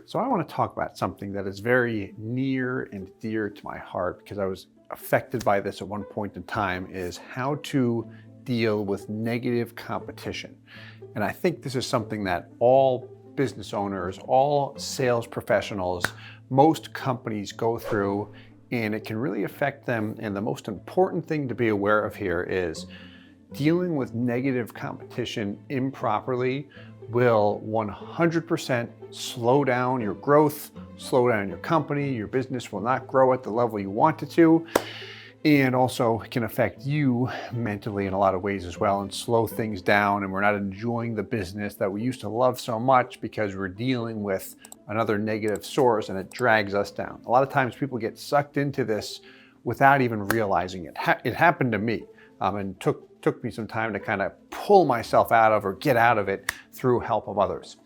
So I want to talk about something that is very near and dear to my heart because I was affected by this at one point in time, is how to deal with negative competition. And I think this is something that all business owners, all sales professionals, most companies go through, and it can really affect them. And the most important thing to be aware of here is dealing with negative competition improperly will 100% slow down your growth, slow down your company. Your business will not grow at the level you want it to, and also can affect you mentally in a lot of ways as well and slow things down. And we're not enjoying the business that we used to love so much because we're dealing with another negative source, and it drags us down. A lot of times people get sucked into this without even realizing it. It happened to me, and took me some time to kind of pull myself out of or get out of it through help of others.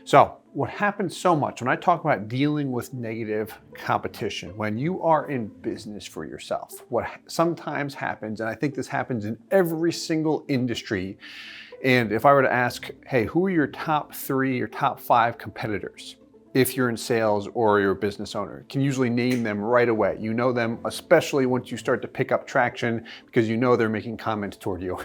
So what happens so much when I talk about dealing with negative competition, when you are in business for yourself, what sometimes happens, and I think this happens in every single industry, and if I were to ask, hey, who are your top 3 or top 5 competitors? If you're in sales or you're a business owner, you can usually name them right away. You know them, especially once you start to pick up traction, because you know they're making comments toward you.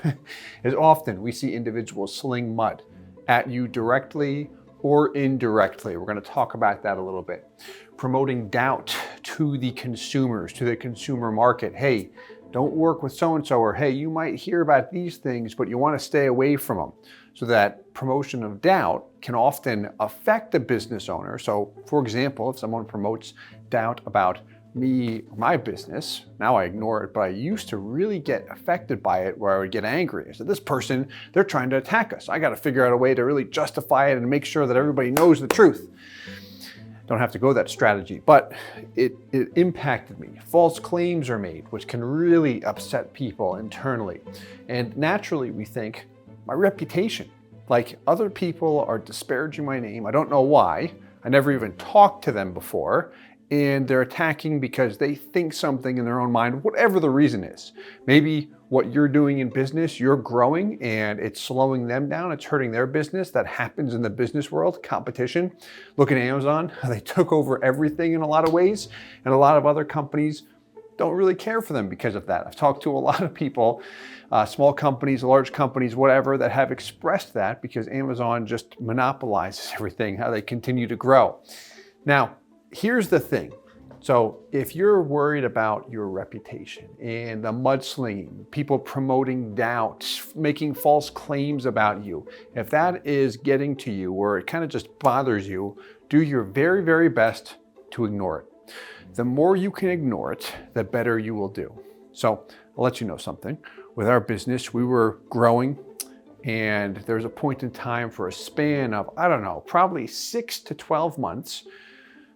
As often we see individuals sling mud at you directly or indirectly. We're going to talk about that a little bit. Promoting doubt to the consumers, to the consumer market. Hey, don't work with so-and-so, or hey, you might hear about these things, but you want to stay away from them. So that promotion of doubt can often affect the business owner. So for example, if someone promotes doubt about me, my business, now I ignore it, but I used to really get affected by it where I would get angry. I said, this person, they're trying to attack us. I got to figure out a way to really justify it and make sure that everybody knows the truth. Don't have to go that strategy, but it impacted me. False claims are made, which can really upset people internally. And naturally we think, my reputation, like other people are disparaging my name. I don't know why. I never even talked to them before. And they're attacking because they think something in their own mind, whatever the reason is. Maybe what you're doing in business, you're growing and it's slowing them down. It's hurting their business. That happens in the business world, competition. Look at Amazon. They took over everything in a lot of ways. And a lot of other companies don't really care for them because of that. I've talked to a lot of people, small companies, large companies, whatever, that have expressed that because Amazon just monopolizes everything, how they continue to grow. Now, here's the thing. So if you're worried about your reputation and the mudslinging, people promoting doubt, making false claims about you, if that is getting to you or it kind of just bothers you, do your very, very best to ignore it. The more you can ignore it, the better you will do. So I'll let you know something. With our business, we were growing, and there was a point in time for a span of, I don't know, probably 6 to 12 months.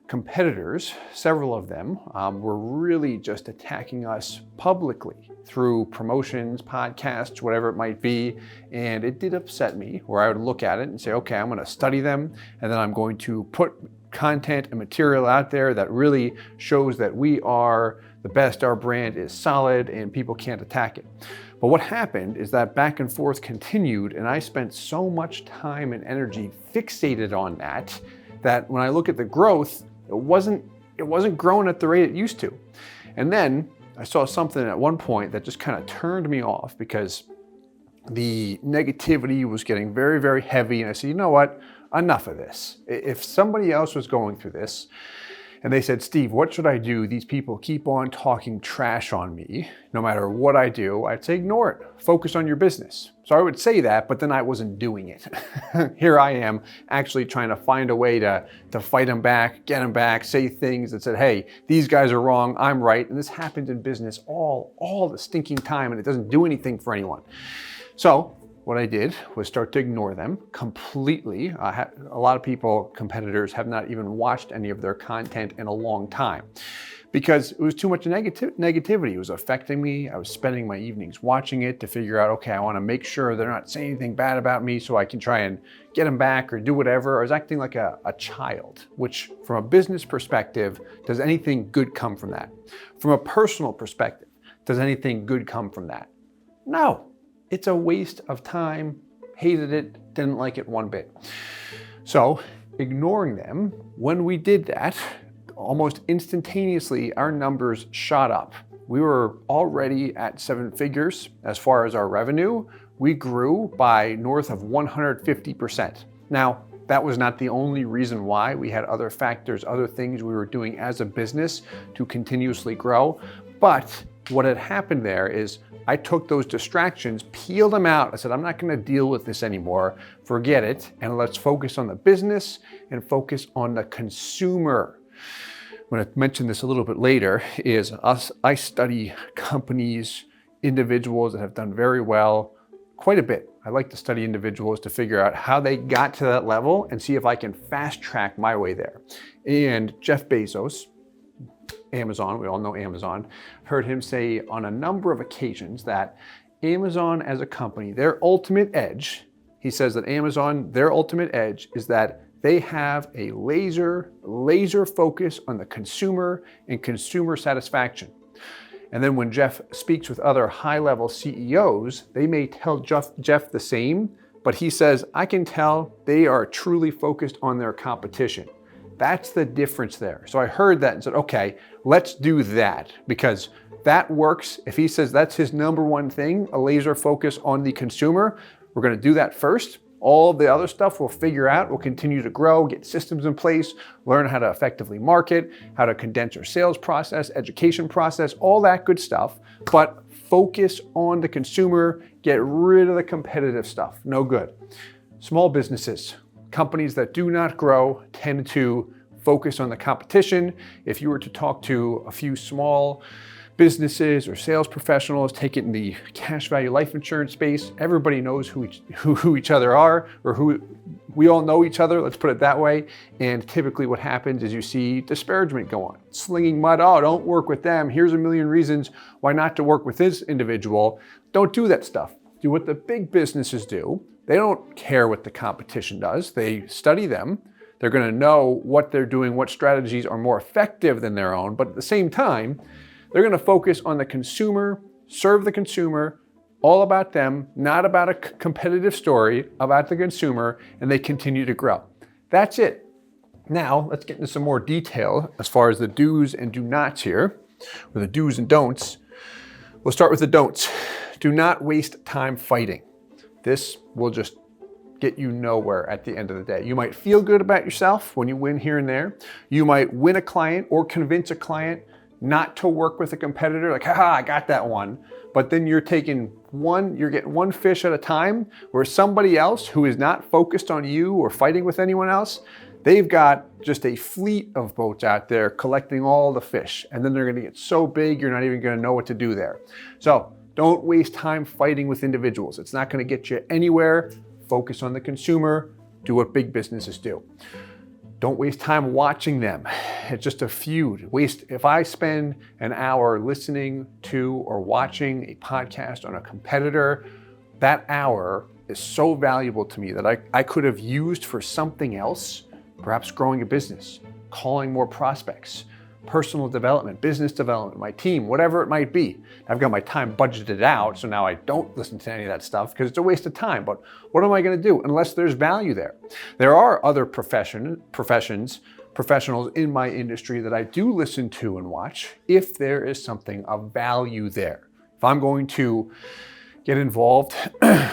Competitors, several of them, were really just attacking us publicly through promotions, podcasts, whatever it might be. And it did upset me, where I would look at it and say, okay, I'm going to study them, and then I'm going to put content and material out there that really shows that we are the best, our brand is solid, and people can't attack it. But what happened is that back and forth continued, and I spent so much time and energy fixated on that, that when I look at the growth, it wasn't growing at the rate it used to. And then I saw something at one point that just kind of turned me off because the negativity was getting very, very heavy. And I said, you know what? Enough of this. If somebody else was going through this and they said, Steve, what should I do? These people keep on talking trash on me. No matter what I do, I'd say, ignore it. Focus on your business. So I would say that, but then I wasn't doing it. Here I am actually trying to find a way to fight them back, get them back, say things that said, hey, these guys are wrong, I'm right. And this happens in business all the stinking time, and it doesn't do anything for anyone. So what I did was start to ignore them completely. A lot of people, competitors, have not even watched any of their content in a long time because it was too much negativity. It was affecting me. I was spending my evenings watching it to figure out, okay, I want to make sure they're not saying anything bad about me so I can try and get them back or do whatever. I was acting like a child, which from a business perspective, does anything good come from that? From a personal perspective, does anything good come from that? No. It's a waste of time. Hated it, didn't like it one bit. So ignoring them, when we did that, almost instantaneously, our numbers shot up. We were already at 7 figures as far as our revenue. We grew by north of 150%. Now, that was not the only reason why. We had other factors, other things we were doing as a business to continuously grow. But what had happened there is I took those distractions, peeled them out. I said, I'm not going to deal with this anymore. Forget it. And let's focus on the business and focus on the consumer. I'm going to mention this a little bit later, I study companies, individuals that have done very well quite a bit. I like to study individuals to figure out how they got to that level and see if I can fast track my way there. And Jeff Bezos, Amazon, we all know Amazon, heard him say on a number of occasions that Amazon as a company, their ultimate edge, he says that Amazon, their ultimate edge is that they have a laser focus on the consumer and consumer satisfaction. And then when Jeff speaks with other high-level CEOs, they may tell Jeff the same, but he says, I can tell they are truly focused on their competition. That's the difference there. So I heard that and said, okay, let's do that, because that works. If he says that's his number one thing, a laser focus on the consumer, we're going to do that first. All of the other stuff we'll figure out. We'll continue to grow, get systems in place, learn how to effectively market, how to condense your sales process, education process, all that good stuff. But focus on the consumer, get rid of the competitive stuff. No good. Small businesses, companies that do not grow tend to focus on the competition. If you were to talk to a few small businesses or sales professionals, take it in the cash value life insurance space, everybody knows who each other are, or we all know each other, let's put it that way. And typically what happens is you see disparagement go on. Slinging mud, oh, don't work with them. Here's a million reasons why not to work with this individual. Don't do that stuff. Do what the big businesses do. They don't care what the competition does. They study them. They're going to know what they're doing, what strategies are more effective than their own. But at the same time, they're going to focus on the consumer, serve the consumer, all about them, not about a competitive story, about the consumer, and they continue to grow. That's it. Now, let's get into some more detail as far as the do's and do nots here, or the do's and don'ts. We'll start with the don'ts. Do not waste time fighting. This will just get you nowhere at the end of the day. You might feel good about yourself when you win here and there. You might win a client or convince a client not to work with a competitor, like, haha, I got that one. But then you're getting one fish at a time, where somebody else who is not focused on you or fighting with anyone else, they've got just a fleet of boats out there collecting all the fish. And then they're gonna get so big, you're not even gonna know what to do there. So don't waste time fighting with individuals. It's not gonna get you anywhere. Focus on the consumer, do what big businesses do. Don't waste time watching them. It's just a feud. If I spend an hour listening to or watching a podcast on a competitor, that hour is so valuable to me that I could have used for something else, perhaps growing a business, calling more prospects, personal development, business development, my team, whatever it might be. I've got my time budgeted out, so now I don't listen to any of that stuff because it's a waste of time. But what am I going to do unless there's value there? There are other professionals in my industry that I do listen to and watch if there is something of value there. If I'm going to get involved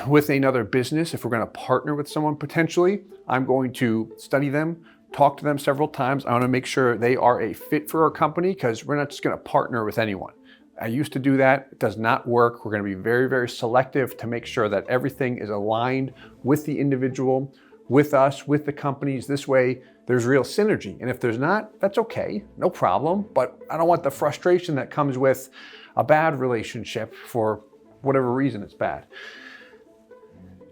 with another business, if we're going to partner with someone potentially, I'm going to study them, talk to them several times. I want to make sure they are a fit for our company, because we're not just going to partner with anyone. I used to do that. It does not work. We're going to be very, very selective to make sure that everything is aligned with the individual, with us, with the companies. This way, there's real synergy. And if there's not, that's okay, no problem. But I don't want the frustration that comes with a bad relationship for whatever reason it's bad.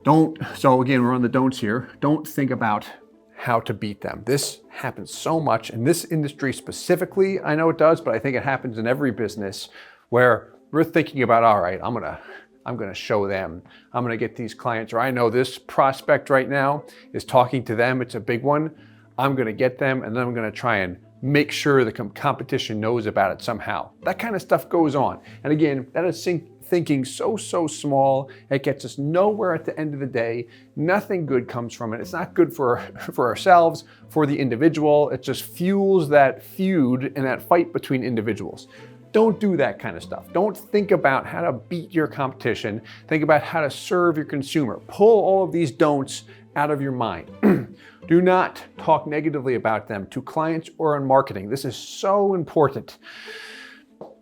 So again, we're on the don'ts here. Don't think about how to beat them. This happens so much in this industry specifically. I know it does, but I think it happens in every business where we're thinking about, all right, I'm gonna show them. I'm gonna get these clients, or I know this prospect right now is talking to them. It's a big one. I'm gonna get them, and then I'm gonna try and make sure the competition knows about it somehow. That kind of stuff goes on. And again, that is thinking so small. It gets us nowhere at the end of the day. Nothing good comes from it. It's not good for ourselves, for the individual. It just fuels that feud and that fight between individuals. Don't do that kind of stuff. Don't think about how to beat your competition. Think about how to serve your consumer. Pull all of these don'ts out of your mind. Do not talk negatively about them to clients or in marketing. This is so important.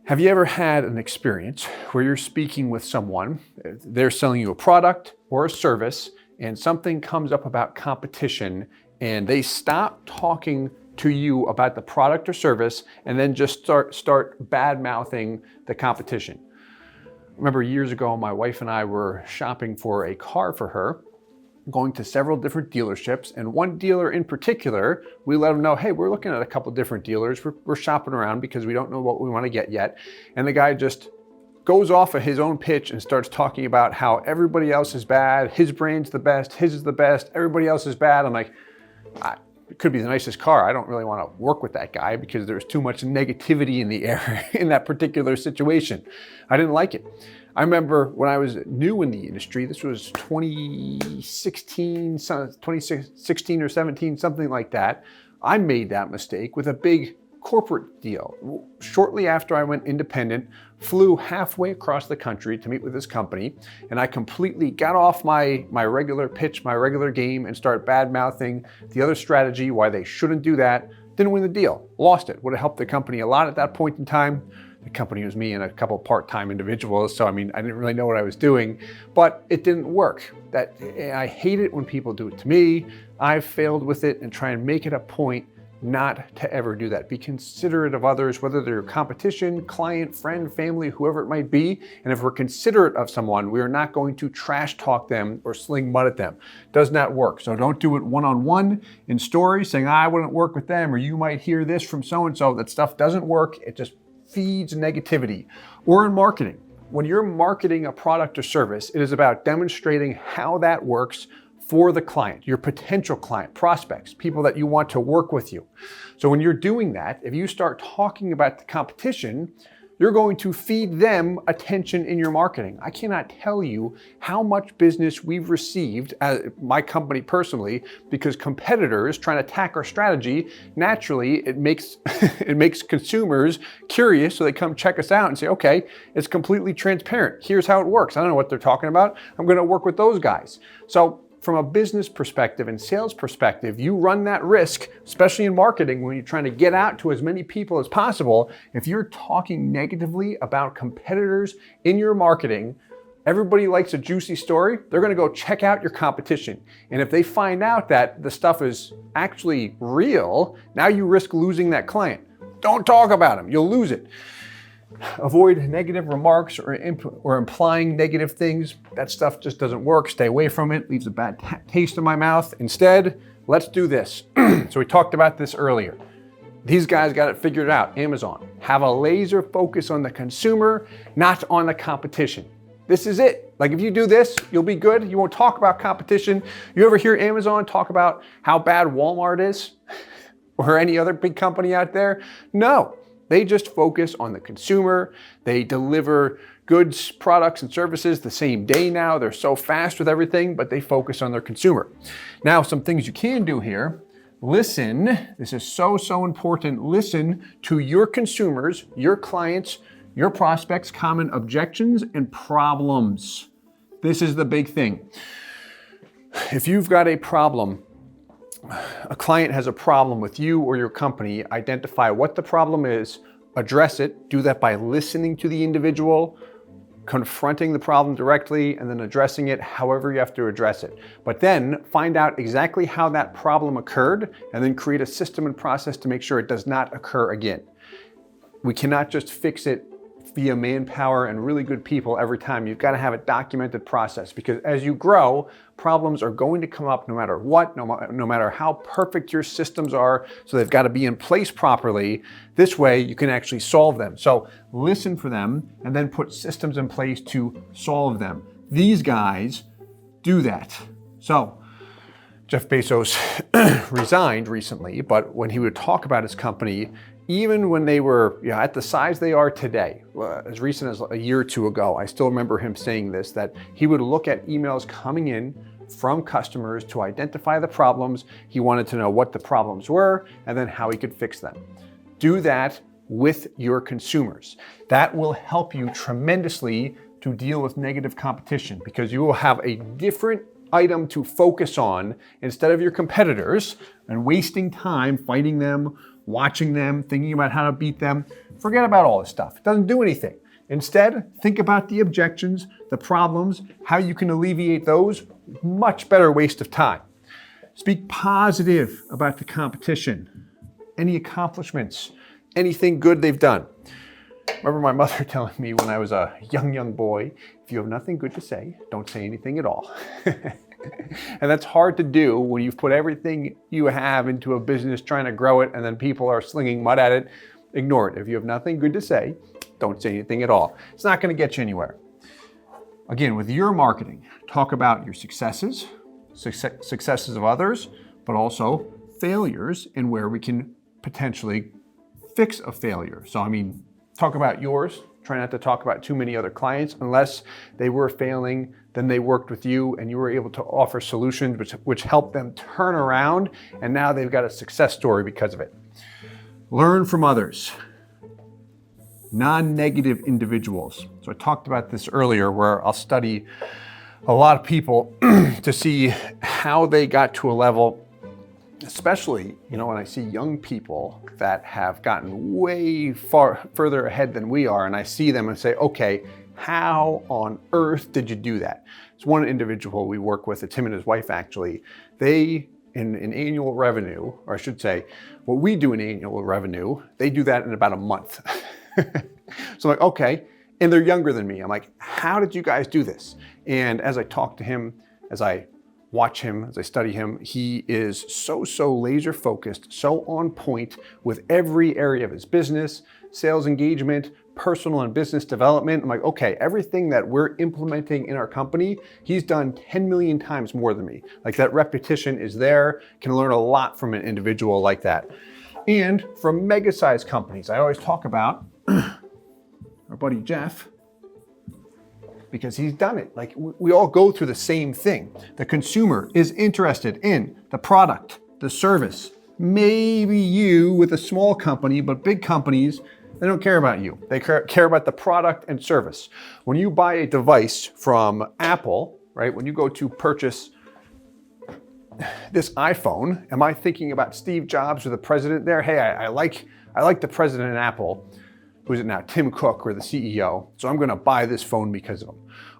Have you ever had an experience where you're speaking with someone, they're selling you a product or a service, and something comes up about competition, and they stop talking to you about the product or service and then just start bad-mouthing the competition? I remember years ago, my wife and I were shopping for a car for her, going to several different dealerships, and one dealer in particular, we let them know, hey, we're looking at a couple different dealers. We're shopping around because we don't know what we want to get yet. And the guy just goes off of his own pitch and starts talking about how everybody else is bad, his brand's the best, his is the best, everybody else is bad. I'm like, it could be the nicest car. I don't really want to work with that guy because there's too much negativity in the air in that particular situation. I didn't like it. I remember when I was new in the industry, this was 2016 or 17, something like that. I made that mistake with a big corporate deal. Shortly after I went independent, flew halfway across the country to meet with this company, and I completely got off my regular pitch, my regular game, and started bad-mouthing the other strategy, why they shouldn't do that. Didn't win the deal, lost it. Would have helped the company a lot at that point in time. The company was me and a couple part-time individuals, so I didn't really know what I was doing, but it didn't work. I hate it when people do it to me. I've failed with it, and try and make it a point not to ever do that. Be considerate of others, whether they're your competition, client, friend, family, whoever it might be. And if we're considerate of someone, we are not going to trash talk them or sling mud at them. Does not work. So don't do it one-on-one in stories saying, I wouldn't work with them, or you might hear this from so-and-so. That stuff doesn't work. It just feeds negativity. Or in marketing. When you're marketing a product or service, it is about demonstrating how that works for the client, your potential client, prospects, people that you want to work with you. So when you're doing that, if you start talking about the competition, you're going to feed them attention in your marketing. I cannot tell you how much business we've received, my company personally, because competitors trying to attack our strategy. Naturally, it makes it makes consumers curious, so they come check us out and say, okay, it's completely transparent. Here's how it works. I don't know what they're talking about. I'm going to work with those guys. So from a business perspective and sales perspective, you run that risk, especially in marketing, when you're trying to get out to as many people as possible. If you're talking negatively about competitors in your marketing, everybody likes a juicy story. They're going to go check out your competition. And if they find out that the stuff is actually real, now you risk losing that client. Don't talk about them. You'll lose it. Avoid negative remarks or implying negative things. That stuff just doesn't work. Stay away from it. Leaves a bad taste in my mouth. Instead, let's do this. So we talked about this earlier. These guys got it figured out. Amazon. Have a laser focus on the consumer, not on the competition. This is it. Like if you do this, you'll be good. You won't talk about competition. You ever hear Amazon talk about how bad Walmart is or any other big company out there? No. They just focus on the consumer. They deliver goods, products, and services the same day now. They're so fast with everything, but they focus on their consumer. Now, some things you can do here. Listen. This is so important. Listen to your consumers, your clients, your prospects' common objections and problems. This is the big thing. If you've got a problem, a client has a problem with you or your company, identify what the problem is, address it, do that by listening to the individual, confronting the problem directly, and then addressing it however you have to address it. But then find out exactly how that problem occurred and then create a system and process to make sure it does not occur again. We cannot just fix it via manpower and really good people every time. You've got to have a documented process, because as you grow, problems are going to come up no matter what, no matter how perfect your systems are. So they've got to be in place properly. This way you can actually solve them. So listen for them and then put systems in place to solve them. These guys do that. So Jeff Bezos resigned recently, but when he would talk about his company, even when they were at the size they are today, as recent as a year or two ago, I still remember him saying this, that he would look at emails coming in from customers to identify the problems. He wanted to know what the problems were and then how he could fix them. Do that with your consumers. That will help you tremendously to deal with negative competition, because you will have a different item to focus on instead of your competitors and wasting time fighting them, watching them, thinking about how to beat them. Forget about all this stuff. It doesn't do anything. Instead, think about the objections, the problems, how you can alleviate those. Much better waste of time. Speak positive about the competition, any accomplishments, anything good they've done. Remember my mother telling me when I was a young boy, if you have nothing good to say, don't say anything at all. And that's hard to do when you've put everything you have into a business trying to grow it and then people are slinging mud at it. Ignore it. If you have nothing good to say, don't say anything at all. It's not going to get you anywhere. Again, with your marketing, talk about your successes, successes of others, but also failures and where we can potentially fix a failure. So, talk about yours. Try not to talk about too many other clients unless they were failing, then they worked with you and you were able to offer solutions which helped them turn around, and now they've got a success story because of it. Learn from others. Non-negative individuals. So I talked about this earlier, where I'll study a lot of people to see how they got to a level, especially, when I see young people that have gotten way further ahead than we are, and I see them and say, okay, how on earth did you do that? It's one individual we work with, it's him and his wife actually. They, in annual revenue, or I should say, what we do in annual revenue, they do that in about a month. So I'm like, okay, and they're younger than me. I'm like, how did you guys do this? And as I talk to him, as I watch him, as I study him, he is so laser focused, so on point with every area of his business, sales engagement, personal and business development. I'm like, okay, everything that we're implementing in our company, he's done 10 million times more than me. Like, that repetition is there. Can learn a lot from an individual like that. And from mega-sized companies, I always talk about our buddy Jeff, because he's done it. Like, we all go through the same thing. The consumer is interested in the product, the service. Maybe you with a small company, but big companies, they don't care about you. They care about the product and service. When you buy a device from Apple, right? When you go to purchase this iPhone, am I thinking about Steve Jobs or the president there? Hey, I like the president of Apple. Who's it now? Tim Cook, or the CEO. So I'm going to buy this phone because of him.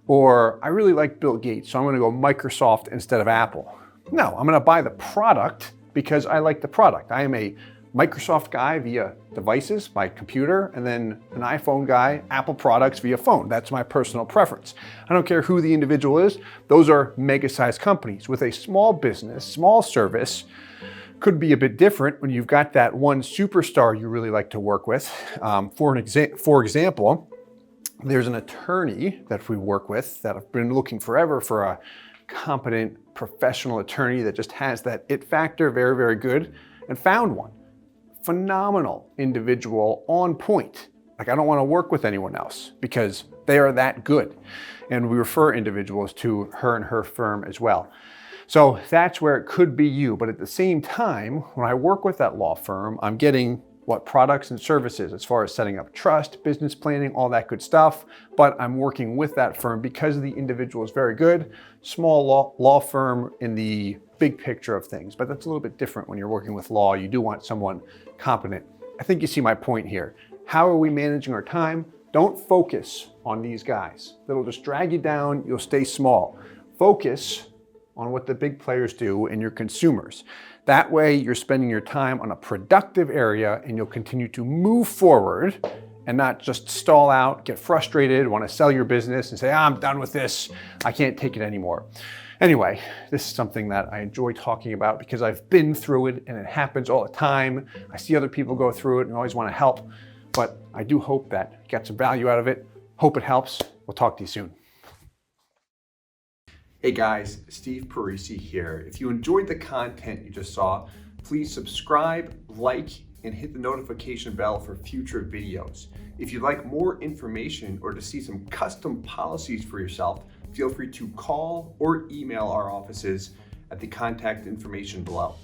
Or I really like Bill Gates, so I'm going to go Microsoft instead of Apple. No, I'm going to buy the product because I like the product. I am a Microsoft guy via devices, my computer, and then an iPhone guy, Apple products via phone. That's my personal preference. I don't care who the individual is. Those are mega-sized companies. With a small business, small service, could be a bit different when you've got that one superstar you really like to work with. For example, there's an attorney that we work with that I've been looking forever for a competent professional attorney that just has that it factor, very, very good, and found one. Phenomenal individual, on point. Like, I don't want to work with anyone else because they are that good. And we refer individuals to her and her firm as well. So that's where it could be you. But at the same time, when I work with that law firm, I'm getting products and services as far as setting up trust, business planning, all that good stuff. But I'm working with that firm because the individual is very good. Small law firm in the big picture of things. But that's a little bit different when you're working with law. You do want someone competent. I think you see my point here. How are we managing our time? Don't focus on these guys. That'll just drag you down. You'll stay small. Focus on what the big players do and your consumers. That way you're spending your time on a productive area and you'll continue to move forward and not just stall out, get frustrated, want to sell your business and say, I'm done with this. I can't take it anymore. Anyway, this is something that I enjoy talking about because I've been through it and it happens all the time. I see other people go through it and always want to help, but I do hope that you get some value out of it. Hope it helps. We'll talk to you soon. Hey guys, Steve Parisi here. If you enjoyed the content you just saw, please subscribe, like, and hit the notification bell for future videos. If you'd like more information or to see some custom policies for yourself, feel free to call or email our offices at the contact information below.